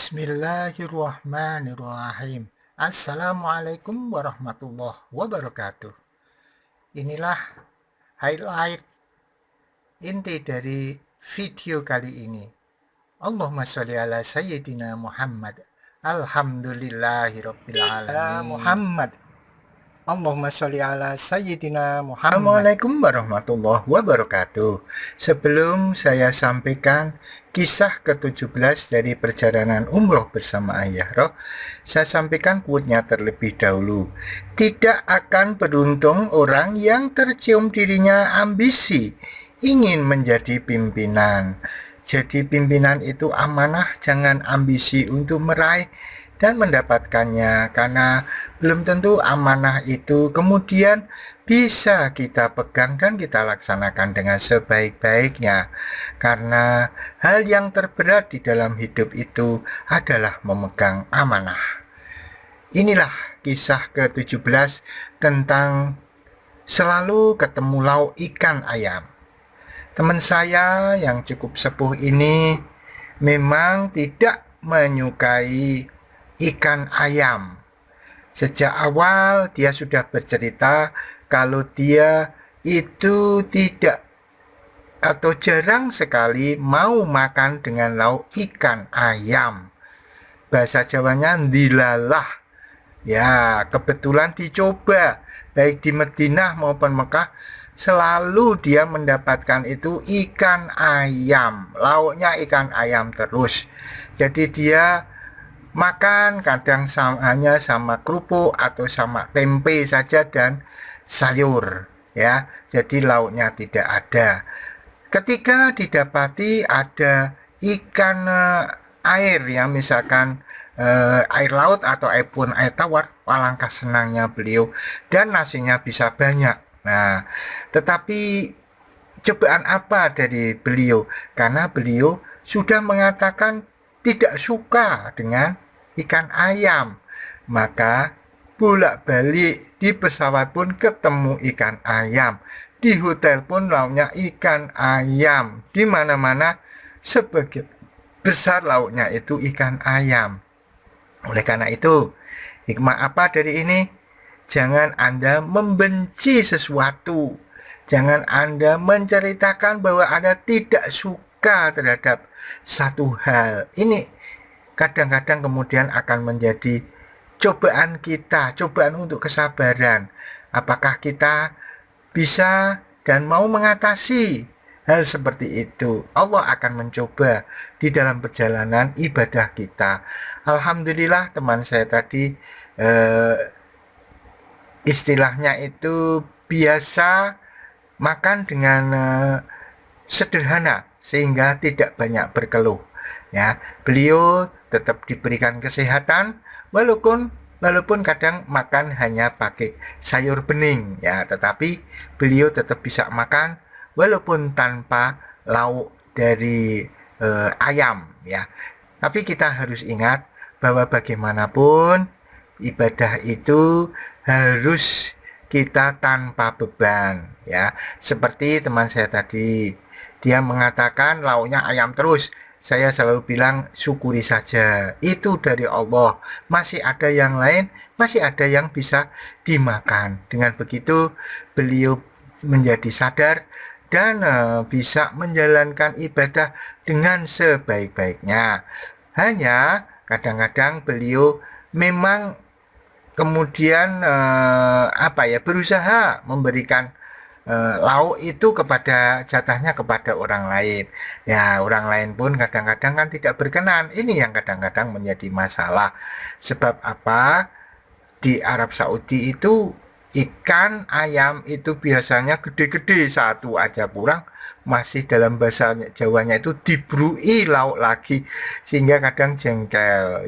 Bismillahirrahmanirrahim. Assalamualaikum warahmatullahi wabarakatuh. Inilah highlight inti dari video kali ini. Allahumma sholli ala sayyidina Muhammad. Alhamdulillahirabbil alamin. Muhammad. Allahumma sholli ala sayyidina Muhammad. Assalamualaikum warahmatullahi wabarakatuh. Sebelum saya sampaikan kisah ke-17 dari perjalanan umroh bersama Ayah Roh, saya sampaikan quote-nya terlebih dahulu. Tidak akan beruntung orang yang tercium dirinya ambisi ingin menjadi pimpinan. Jadi pimpinan itu amanah, jangan ambisi untuk meraih dan mendapatkannya, karena belum tentu amanah itu kemudian bisa kita pegang dan kita laksanakan dengan sebaik-baiknya, karena hal yang terberat di dalam hidup itu adalah memegang amanah. Inilah kisah ke-17 tentang selalu ketemu lauk ikan ayam. Teman saya yang cukup sepuh ini memang tidak menyukai ikan ayam. Sejak awal dia sudah bercerita kalau dia itu tidak atau jarang sekali mau makan dengan lauk ikan ayam. Bahasa Jawanya ndilalah. Ya, kebetulan dicoba baik di Madinah maupun Mekah, selalu dia mendapatkan itu ikan ayam. Lauknya ikan ayam terus. Jadi dia makan kadang hanya sama kerupuk atau sama tempe saja dan sayur, ya. Jadi lauknya tidak ada. Ketika didapati ada ikan air yang misalkan air laut atau air tawar, alangkah senangnya beliau dan nasinya bisa banyak. Nah, tetapi cobaan apa dari beliau? Karena beliau sudah mengatakan tidak suka dengan ikan ayam, maka bolak-balik di pesawat pun ketemu ikan ayam, di hotel pun lauknya ikan ayam, di mana-mana sebagian besar lauknya itu ikan ayam. Oleh karena itu, hikmah apa dari ini? Jangan Anda membenci sesuatu, jangan Anda menceritakan bahwa Anda tidak suka terhadap satu hal. Ini kadang-kadang kemudian akan menjadi cobaan kita, cobaan untuk kesabaran. Apakah kita bisa dan mau mengatasi hal seperti itu? Allah akan mencoba di dalam perjalanan ibadah kita. Alhamdulillah teman saya tadi istilahnya itu biasa makan dengan sederhana sehingga tidak banyak berkeluh. Ya, beliau tetap diberikan kesehatan walaupun kadang makan hanya pakai sayur bening, ya, tetapi beliau tetap bisa makan walaupun tanpa lauk dari ayam, ya. Tapi kita harus ingat bahwa bagaimanapun ibadah itu harus kita tanpa beban, ya. Seperti teman saya tadi, dia mengatakan lauknya ayam terus. Saya selalu bilang syukuri saja, itu dari Allah. Masih ada yang lain, masih ada yang bisa dimakan. Dengan begitu beliau menjadi sadar dan bisa menjalankan ibadah dengan sebaik-baiknya. Hanya kadang-kadang beliau memang kemudian berusaha memberikan lauk itu kepada jatahnya kepada orang lain. Ya, orang lain pun kadang-kadang kan tidak berkenan. Ini yang kadang-kadang menjadi masalah. Sebab apa? Di Arab Saudi itu ikan ayam itu biasanya gede-gede, satu aja kurang, masih dalam bahasa Jawanya itu dibrui lauk lagi, sehingga kadang jengkel,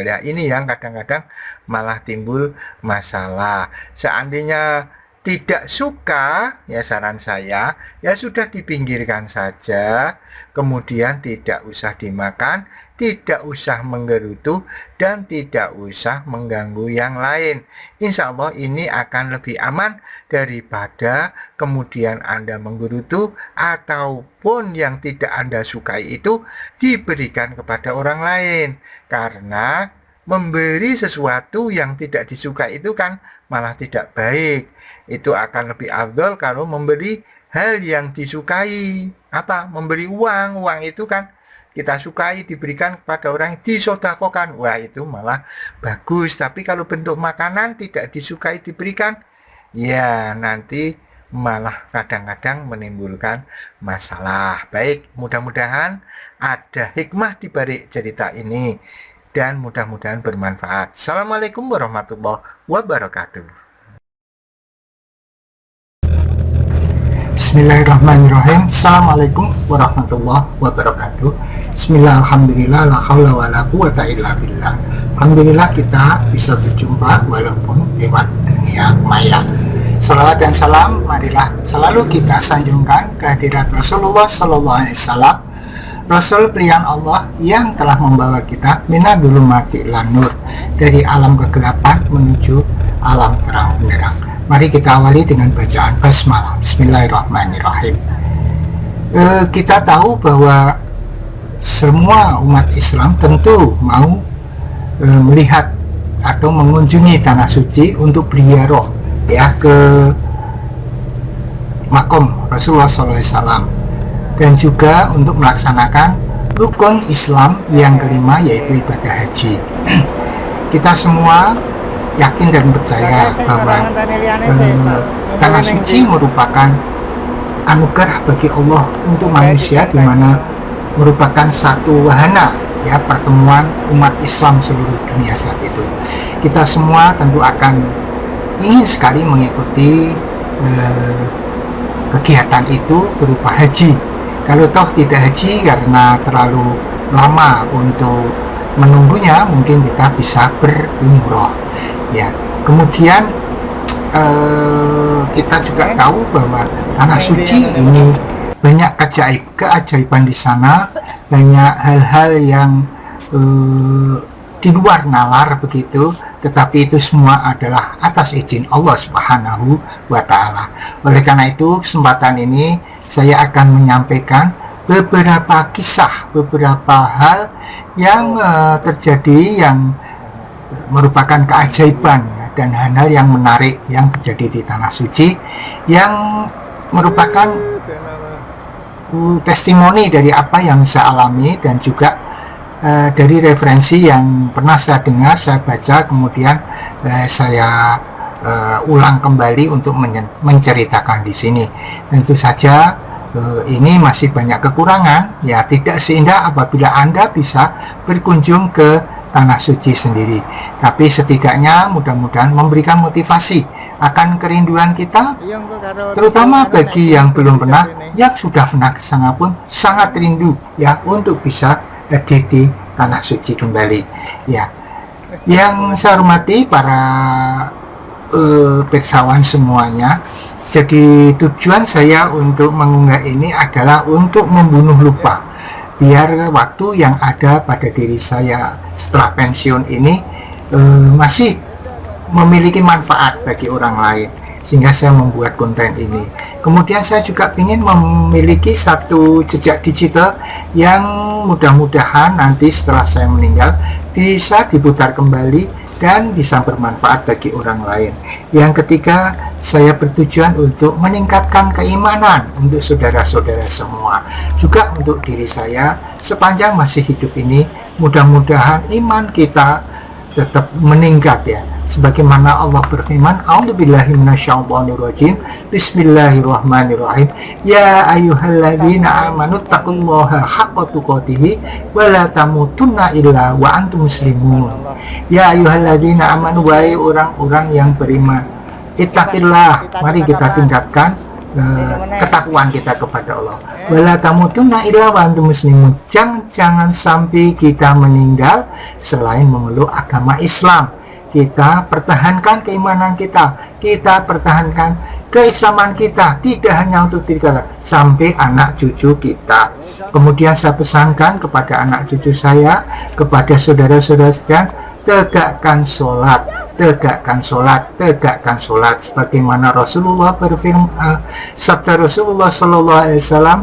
ya. Ini yang kadang-kadang malah timbul masalah. Seandainya tidak suka, ya saran saya, ya sudah dipinggirkan saja, kemudian tidak usah dimakan, tidak usah menggerutu, dan tidak usah mengganggu yang lain. Insya Allah ini akan lebih aman daripada kemudian Anda menggerutu ataupun yang tidak Anda sukai itu diberikan kepada orang lain. Karena memberi sesuatu yang tidak disukai itu kan malah tidak baik. Itu akan lebih afdol kalau memberi hal yang disukai. Apa? Memberi uang. Uang itu kan kita sukai, diberikan kepada orang yang disodakokan. Wah, itu malah bagus. Tapi kalau bentuk makanan tidak disukai diberikan, ya nanti malah kadang-kadang menimbulkan masalah. Baik, mudah-mudahan ada hikmah di balik cerita ini dan mudah-mudahan bermanfaat. Assalamualaikum warahmatullahi wabarakatuh. Bismillahirrahmanirrahim. Assalamualaikum warahmatullahi wabarakatuh. Bismillah, alhamdulillah, la haula wa la quwata illa billah. Alhamdulillah kita bisa berjumpa walaupun lewat dunia maya. Salawat dan salam marilah selalu kita sanjungkan kehadirat Rasulullah Sallallahu Alaihi Wasallam, Rasul pilihan Allah yang telah membawa kita minadul mati ilan nur, dari alam kegelapan menuju alam terang benderang. Mari kita awali dengan bacaan basmalah. Bismillahirrahmanirrahim. Kita tahu bahwa semua umat Islam tentu mau melihat atau mengunjungi tanah suci untuk berziarah ya ke makom Rasulullah SAW, dan juga untuk melaksanakan rukun Islam yang kelima, yaitu ibadah haji. Kita semua yakin dan percaya bahwa tanah suci merupakan anugerah bagi Allah untuk manusia, di mana merupakan satu wahana ya pertemuan umat Islam seluruh dunia saat itu. Kita semua tentu akan ingin sekali mengikuti kegiatan itu berupa haji. Kalau toh tidak haji karena terlalu lama untuk menunggunya, mungkin kita bisa berumroh ya. Kemudian kita juga tahu bahwa tanah suci ini banyak keajaiban di sana, banyak hal-hal yang di luar nalar begitu, tetapi itu semua adalah atas izin Allah Subhanahu wa Ta'ala. Oleh karena itu, kesempatan ini saya akan menyampaikan beberapa kisah, beberapa hal yang terjadi yang merupakan keajaiban dan hal-hal yang menarik yang terjadi di tanah suci, yang merupakan testimoni dari apa yang saya alami, dan juga dari referensi yang pernah saya dengar, saya baca, kemudian saya ulang kembali untuk menceritakan di sini. Tentu saja ini masih banyak kekurangan, ya tidak seindah apabila Anda bisa berkunjung ke tanah suci sendiri. Tapi setidaknya mudah-mudahan memberikan motivasi akan kerinduan kita, terutama bagi yang belum pernah, yang sudah pernah ke sana pun sangat rindu ya untuk bisa hadir di tanah suci kembali ya. Yang saya hormati para pirsawan semuanya, jadi tujuan saya untuk mengunggah ini adalah untuk membunuh lupa, biar waktu yang ada pada diri saya setelah pensiun ini masih memiliki manfaat bagi orang lain, sehingga saya membuat konten ini. Kemudian saya juga ingin memiliki satu jejak digital yang mudah-mudahan nanti setelah saya meninggal bisa diputar kembali dan bisa bermanfaat bagi orang lain. Yang ketiga, saya bertujuan untuk meningkatkan keimanan untuk saudara-saudara semua, juga untuk diri saya sepanjang masih hidup ini. Mudah-mudahan iman kita tetap meningkat ya, sebagaimana Allah berfirman, a'udzubillahi minasyaitonirrajim, bismillahirrahmanirrahim, ya ayyuhalladzina amanu taqullaha haqqa tuqatih wa la tamutunna illa wa antum muslimun. Ya ayyuhalladzina amanu, wahai orang-orang yang beriman, ittaqillah, mari kita tingkatkan ketakwaan kita kepada Allah. Wala tamutunna illa wa antum muslimun, jangan sampai kita meninggal selain memeluk agama Islam. kita pertahankan keimanan kita pertahankan keislaman kita, tidak hanya untuk diri kita, sampai anak cucu kita. Kemudian saya pesankan kepada anak cucu saya, kepada saudara-saudara sekalian, tegakkan sholat, tegakkan sholat, tegakkan sholat, sebagaimana Rasulullah berfirman, sabda Rasulullah Sallallahu Alaihi Wasallam,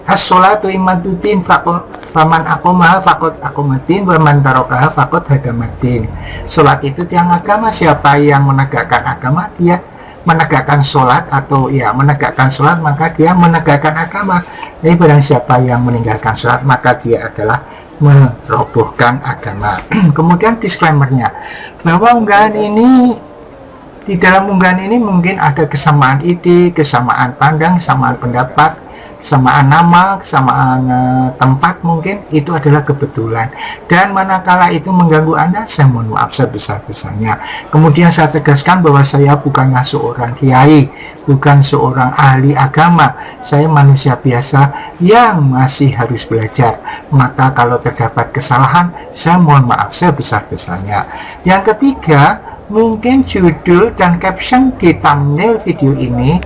as-sholatu imaduddin faman aqomaha faqad aqomaddin wa man tarakaha faqad hadamaddin. Sholat itu tiang agama, siapa yang menegakkan agama dia menegakkan sholat, atau ya menegakkan sholat maka dia menegakkan agama. Jadi barang siapa yang meninggalkan sholat maka dia adalah merobohkan agama. Kemudian disclaimernya, bahwa unggahan ini, di dalam unggahan ini mungkin ada kesamaan ide, kesamaan pandang, kesamaan pendapat, kesamaan nama, kesamaan tempat, mungkin itu adalah kebetulan, dan manakala itu mengganggu Anda, saya mohon maaf sebesar-besarnya. Kemudian saya tegaskan bahwa saya bukanlah seorang kiai, bukan seorang ahli agama, saya manusia biasa yang masih harus belajar. Maka kalau terdapat kesalahan, saya mohon maaf sebesar-besarnya. Yang ketiga, mungkin judul dan caption di thumbnail video ini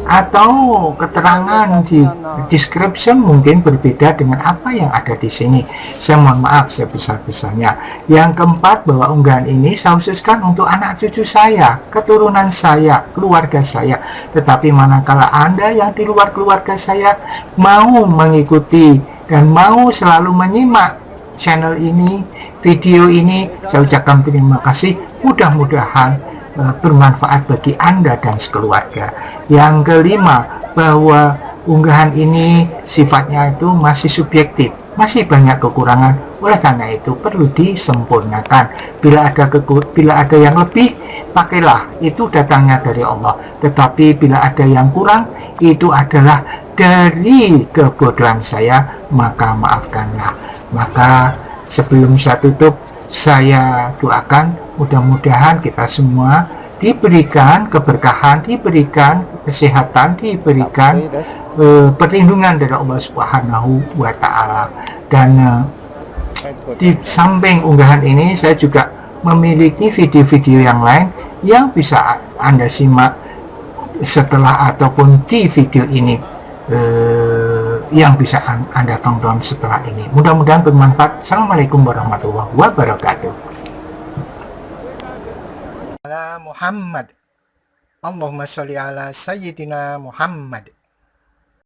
atau keterangan di description mungkin berbeda dengan apa yang ada di sini. Saya mohon maaf sebesar-besarnya. Yang keempat, bahwa unggahan ini saya khususkan untuk anak cucu saya, keturunan saya, keluarga saya. Tetapi manakala Anda yang di luar keluarga saya mau mengikuti dan mau selalu menyimak channel ini, video ini, saya ucapkan terima kasih. Mudah-mudahan bermanfaat bagi Anda dan sekeluarga. Yang kelima, bahwa unggahan ini sifatnya itu masih subjektif, masih banyak kekurangan. Oleh karena itu perlu disempurnakan. Bila ada yang lebih, pakailah, itu datangnya dari Allah. Tetapi bila ada yang kurang, itu adalah dari kebodohan saya, maka maafkanlah. Maka sebelum saya tutup, saya doakan mudah-mudahan kita semua diberikan keberkahan, diberikan kesehatan, diberikan perlindungan dari Allah Subhanahu wa Ta'ala. Dan di samping unggahan ini, saya juga memiliki video-video yang lain yang bisa Anda simak setelah ataupun di video ini, yang bisa Anda tonton setelah ini. Mudah-mudahan bermanfaat. Assalamualaikum warahmatullahi wabarakatuh. Muhammad, Allahumma sholli ala sayyidina Muhammad.